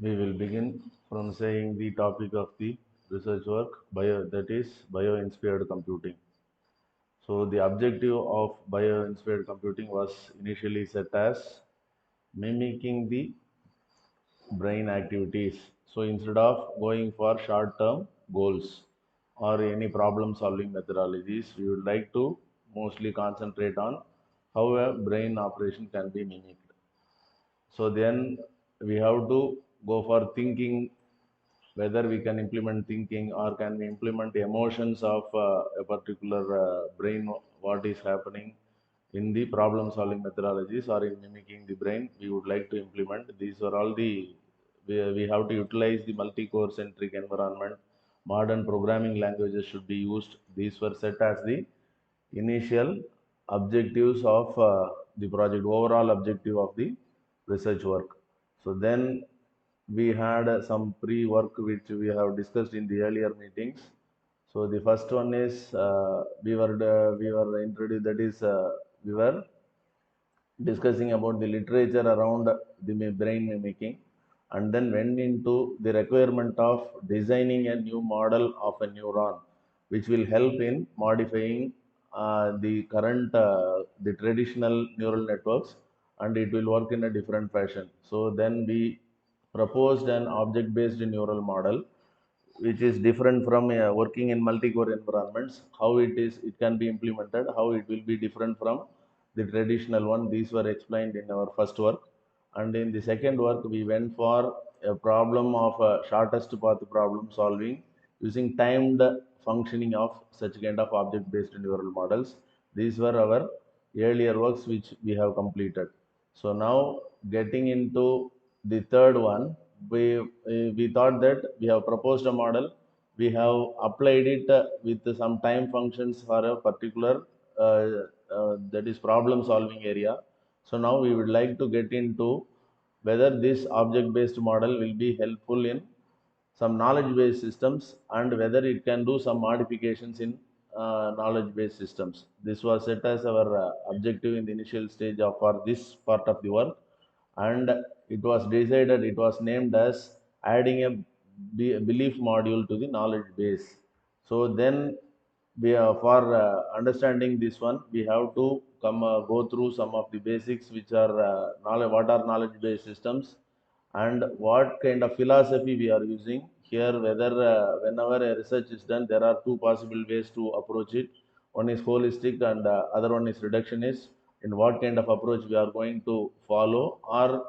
We will begin from saying the topic of the research work, that is bio-inspired computing. So the objective of bio-inspired computing was initially set as mimicking the brain activities. So instead of going for short-term goals or any problem-solving methodologies, we would like to mostly concentrate on how a brain operation can be mimicked. So then we have to go for thinking whether we can implement thinking or can we implement emotions of a particular brain, what is happening in the problem solving methodologies or in mimicking the brain we would like to implement. These are all the, we have to utilize the multi-core centric environment. Modern programming languages should be used. These were set as the initial objectives of the project, overall objective of the research work. So then we had some pre-work which we have discussed in the earlier meetings. So the first one is we were introduced, that is we were discussing about the literature around the brain mimicking, and then went into the requirement of designing a new model of a neuron which will help in modifying the current the traditional neural networks, and it will work in a different fashion. So then we proposed an object based neural model which is different from working in multi-core environments. How it can be implemented, how it will be different from the traditional one. These were explained in our first work. And in the second work we went for a problem of shortest path problem solving using timed functioning of such kind of object based neural models. These were our earlier works which we have completed. So now getting into the third one, we thought that we have proposed a model, we have applied it with some time functions for a particular that is problem solving area. So now we would like to get into whether this object based model will be helpful in some knowledge based systems and whether it can do some modifications in knowledge based systems. This was set as our objective in the initial stage of for this part of the work, and it was decided, it was named as adding a belief module to the knowledge base. So then we for understanding this one we have to come go through some of the basics which are knowledge, what are knowledge based systems and what kind of philosophy we are using here, whether whenever a research is done there are two possible ways to approach it. One is holistic and other one is reductionist. In what kind of approach we are going to follow, or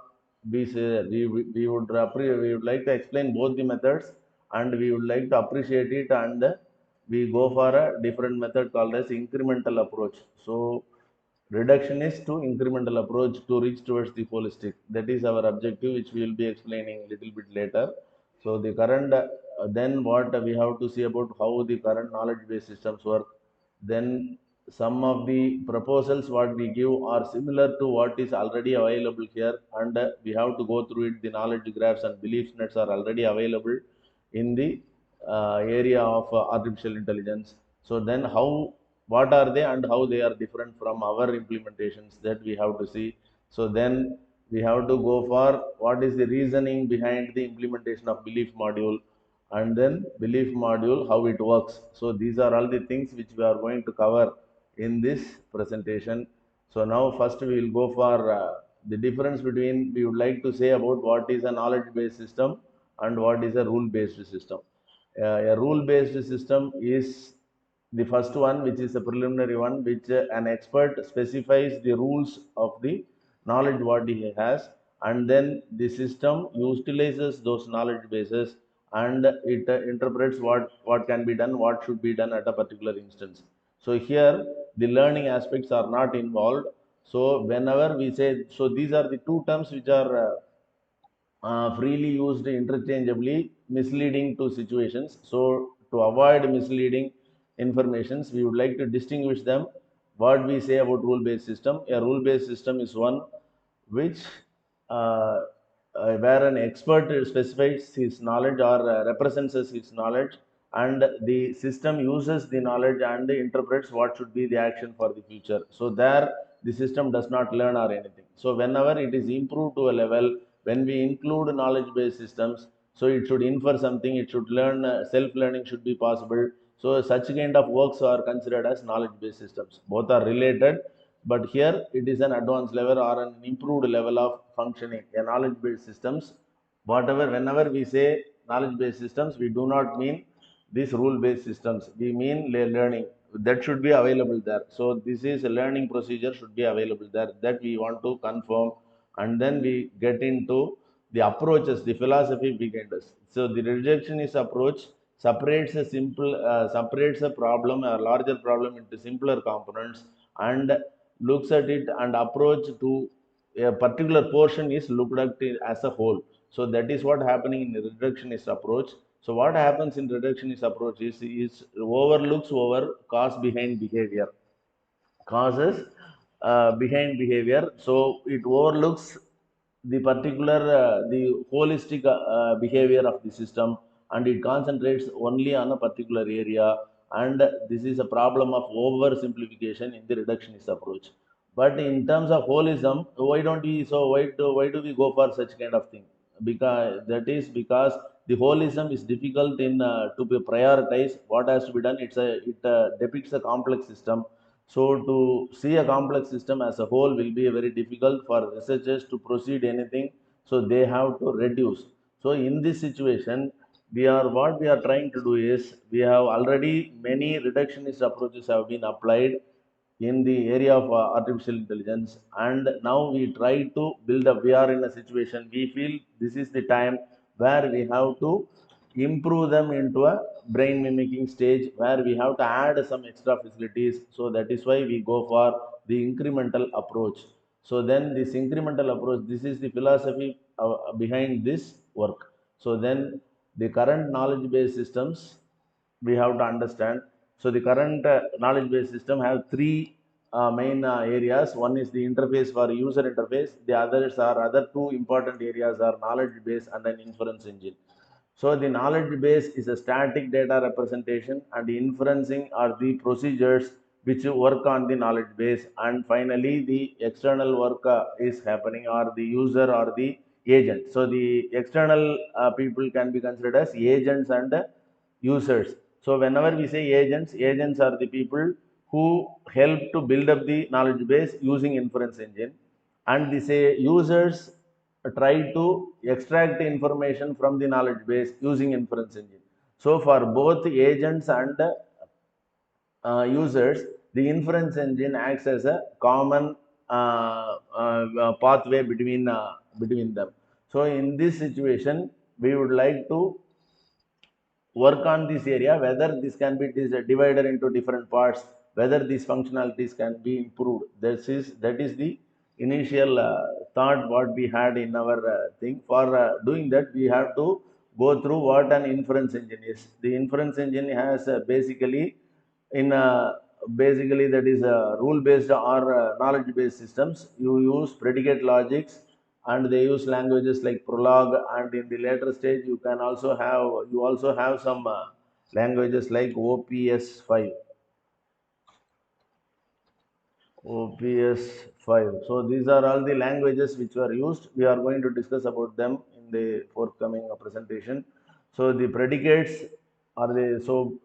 we say we would like to explain both the methods and we would like to appreciate it, and we go for a different method called as incremental approach. So reductionist to incremental approach to reach towards the holistic. That is our objective, which we will be explaining a little bit later. So the current, then what we have to see about how the current knowledge-based systems work. Then some of the proposals what we give are similar to what is already available here, and we have to go through it. The knowledge graphs and belief nets are already available in the area of artificial intelligence. So then how, what are they and how they are different from our implementations, that we have to see. So then we have to go for what is the reasoning behind the implementation of belief module, and then belief module how it works. So these are all the things which we are going to cover in this presentation. So now first we will go for the difference between, we would like to say about what is a knowledge based system and what is a rule based system. A rule based system is the first one, which is a preliminary one, which an expert specifies the rules of the knowledge what he has, and then the system utilizes those knowledge bases and it interprets what can be done, what should be done at a particular instance. So here the learning aspects are not involved. So whenever we say, so these are the two terms which are freely used interchangeably, misleading to situations. So to avoid misleading informations, we would like to distinguish them. What we say about rule-based system, a rule-based system is one which where an expert specifies his knowledge or represents his knowledge, and the system uses the knowledge and interprets what should be the action for the future. So there the system does not learn or anything. So whenever it is improved to a level when we include knowledge-based systems, so it should infer something, it should learn, self-learning should be possible. So such kind of works are considered as knowledge-based systems. Both are related, but here it is an advanced level or an improved level of functioning. A knowledge-based systems, whenever we say knowledge-based systems, we do not mean these rule-based systems. We mean learning that should be available there. So this is a learning procedure should be available there, that we want to confirm, and then we get into the approaches, the philosophy behind this. So the reductionist approach separates a problem, a larger problem, into simpler components, and looks at it and approach to a particular portion is looked at as a whole. So that is what happening in the reductionist approach. So what happens in reductionist approach is overlooks over cause behind behavior, causes behind behavior. So it overlooks the particular, the holistic behavior of the system, and it concentrates only on a particular area. And this is a problem of oversimplification in the reductionist approach. But in terms of holism, why don't we? So why do we go for such kind of thing? Because that is because the holism is difficult in to be prioritized. What has to be done? It depicts a complex system. So to see a complex system as a whole will be very difficult for researchers to proceed anything. So they have to reduce. So in this situation, what we are trying to do is, we have already many reductionist approaches have been applied in the area of artificial intelligence, and now we try to build up. We are in a situation, we feel this is the time where we have to improve them into a brain mimicking stage, where we have to add some extra facilities. So that is why we go for the incremental approach. So then this incremental approach, this is the philosophy behind this work. So then the current knowledge based systems we have to understand. So the current knowledge based system have three main areas. One is the interface for user interface. The other two important areas are knowledge base and an inference engine. So the knowledge base is a static data representation, and the inferencing are the procedures which work on the knowledge base. And finally, the external work is happening, or the user or the agent. So the external people can be considered as agents and users. So whenever we say agents, agents are the people who help to build up the knowledge base using inference engine, and they say users try to extract the information from the knowledge base using inference engine. So for both agents and users, the inference engine acts as a common pathway between them. So in this situation, we would like to work on this area, whether this can be divided into different parts, whether these functionalities can be improved. That is the initial thought what we had in our thing. For doing that, we have to go through what an inference engine is. The inference engine has basically that is rule based or knowledge based systems. You use predicate logics, and they use languages like Prolog, and in the later stage you also have some languages like OPS5. So these are all the languages which were used. We are going to discuss about them in the forthcoming presentation. So the predicates are the, so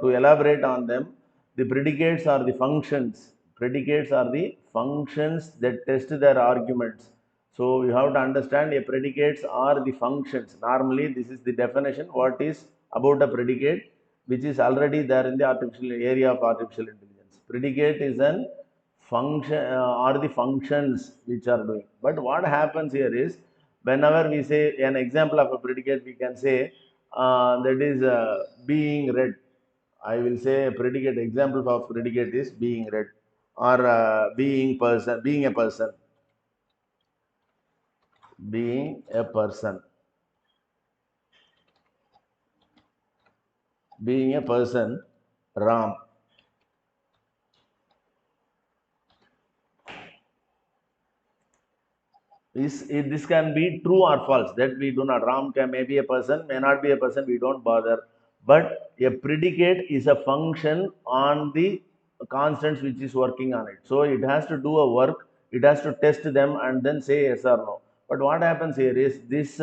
to elaborate on them, the predicates are the functions. Predicates are the functions that test their arguments. So you have to understand, a predicates are the functions. Normally, this is the definition. What is about a predicate, which is already there in the artificial area of artificial intelligence. Predicate is an function, are the functions which are doing. But what happens here is, whenever we say an example of a predicate, we can say that is being read. I will say a predicate example of predicate is being read, or being a person, being a person, being a person, Ram. This can be true or false, that we do not. Ram can may be a person, may not be a person, we don't bother. But a predicate is a function on the constants which is working on it. So it has to do a work, it has to test them and then say yes or no. But what happens here is these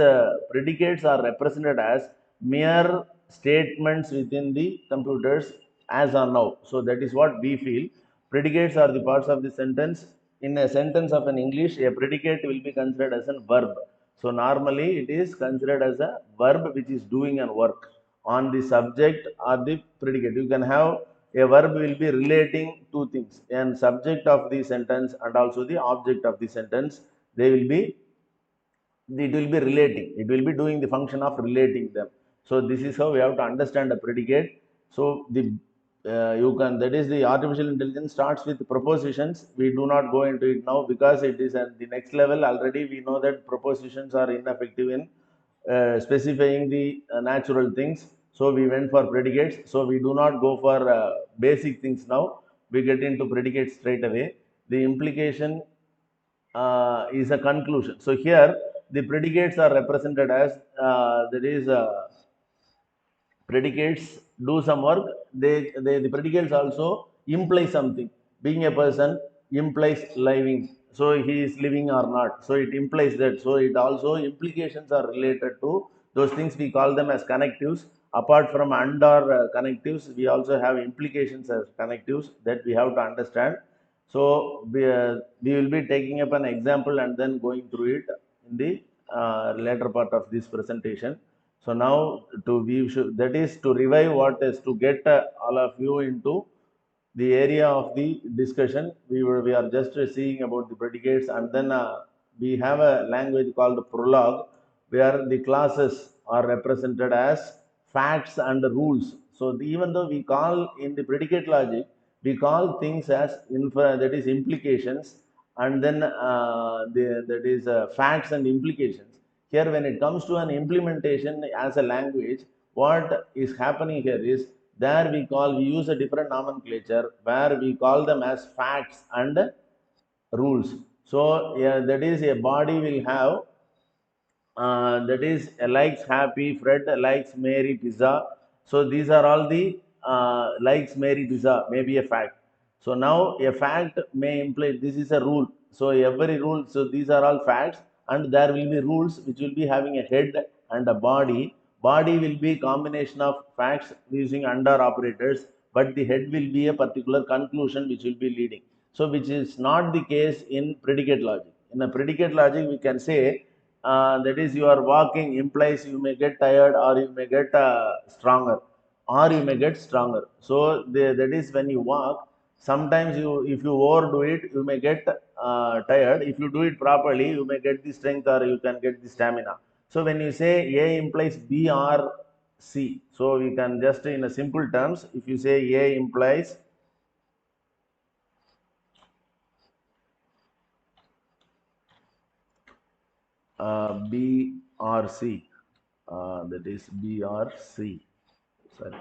predicates are represented as mere statements within the computers as are now. So that is what we feel. Predicates are the parts of the sentence. In a sentence of an English, a predicate will be considered as a verb. So normally it is considered as a verb which is doing a work on the subject or the predicate. You can have a verb will be relating two things, and subject of the sentence and also the object of the sentence. They will be, it will be relating, it will be doing the function of relating them. So this is how we have to understand a predicate. So the you can, that is, the artificial intelligence starts with propositions. We do not go into it now because it is at the next level. Already we know that propositions are ineffective in specifying the natural things. So we went for predicates. So we do not go for basic things now. We get into predicates straight away. The implication is a conclusion. So here the predicates are represented as that is predicates do some work. The predicates also imply something. Being a person implies living. So he is living or not. So it implies that. So it also implications are related to those things. We call them as connectives. Apart from and or connectives, we also have implications as connectives that we have to understand. So we will be taking up an example and then going through it in the later part of this presentation. So now to we should, that is to revive what is to get all of you into the area of the discussion. We are just seeing about the predicates, and then we have a language called prologue where the classes are represented as facts and rules. So even though we call in the predicate logic, we call things as that is implications, and then that is facts and implications. Here when it comes to an implementation as a language, what is happening here is there we use a different nomenclature where we call them as facts and rules. So yeah, that is, a body will have that is likes happy, Fred likes Mary pizza. So these are all the likes Mary pizza may be a fact. So now a fact may imply this is a rule. So every rule, so these are all facts, and there will be rules which will be having a head and a body. Body will be combination of facts using under operators, but the head will be a particular conclusion which will be leading. So which is not the case in predicate logic. In a predicate logic, we can say that is, you are walking implies you may get tired or you may get stronger or you may get stronger. So that is, when you walk, sometimes you, if you overdo it, you may get tired. If you do it properly, you may get the strength or you can get the stamina. So when you say A implies B or C, so we can just, in a simple terms, if you say A implies B or C, that is B or C, sorry,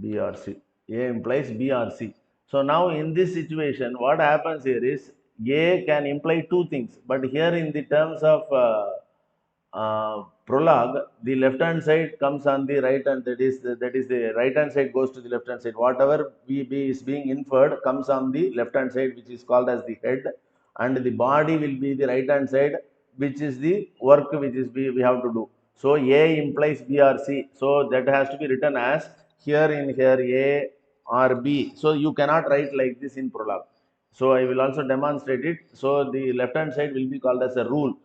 B or C. A implies B or C. So now in this situation, what happens here is A can imply two things, but here in the terms of prologue, the left hand side comes on the right, and that is the right hand side goes to the left hand side. Whatever is being inferred comes on the left hand side, which is called as the head, and the body will be the right hand side, which is the work which is we have to do. So A implies B or C. So that has to be written as here in here A or B. So you cannot write like this in prologue. So I will also demonstrate it. So the left hand side will be called as a rule.